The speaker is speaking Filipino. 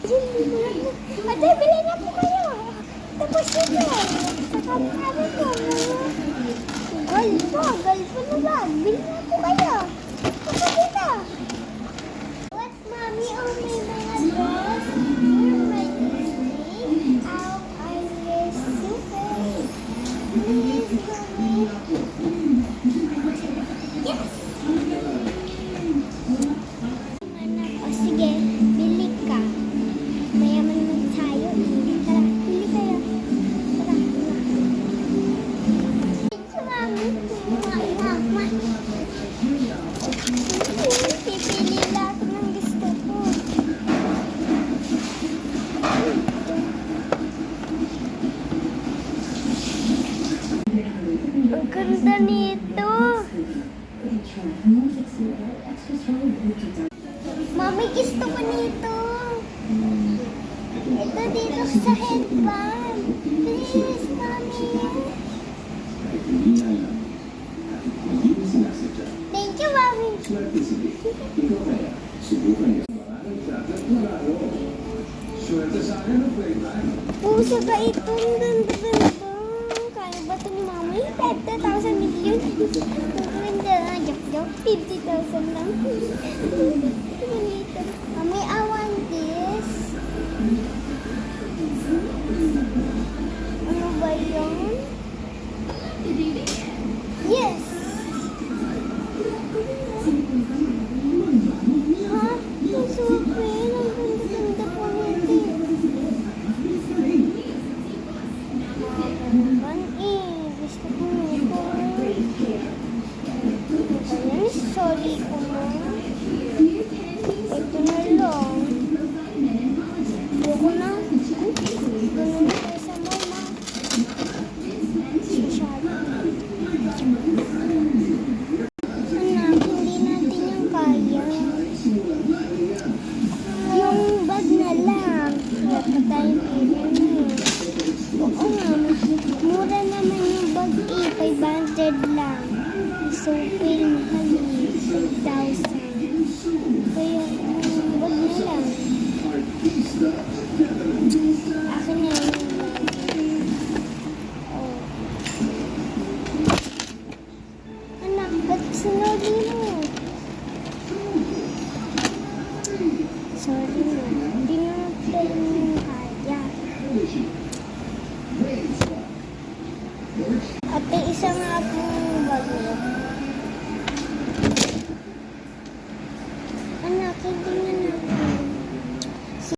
Ate, bilhin na po kayo. Tapos ito. Saka ano po, gold po na bag. Bilhin na po kayo. Tapos ito. What, mommy? Oh, may mga dress. Where am I using? How I wear super. Please, mommy. Yes! O sige, bili ka. Mayaman naman tayo. Tara, bili kayo. Tara, pipili lahat ng gusto ko. Ang ganda nito. Mami, gusto ko nito. Ito dito sa headband. Please, Mami. Thank you, Mami. Puso ka itong ganda-ganda. Kaya ba ito ni Mami? 50,000 million. Ang ganda. Joke-joke. 50,000 lang. Mami, I want this. Ano ba yun? Yes! Ha? Ang super. Ang ganda-ganda po nito. Gusto ko nito. Ayan, sorry ko mo. Ito na lang. Ayoko na. Ganun na tayo sa mama. Masyado. Anak, hindi natin yung kaya. Yung bag na lang. Dapat tayong pili. Oo nga. Mura naman yung bag eh. 500 lang. So, mahal eh. 5,000. Kaya, wag na lang. Akin na yung lagi. Oh. Anak, ba't sinabi mo? Sorry na. Hindi na tayo yung kaya. Ate, isa nga akong bago.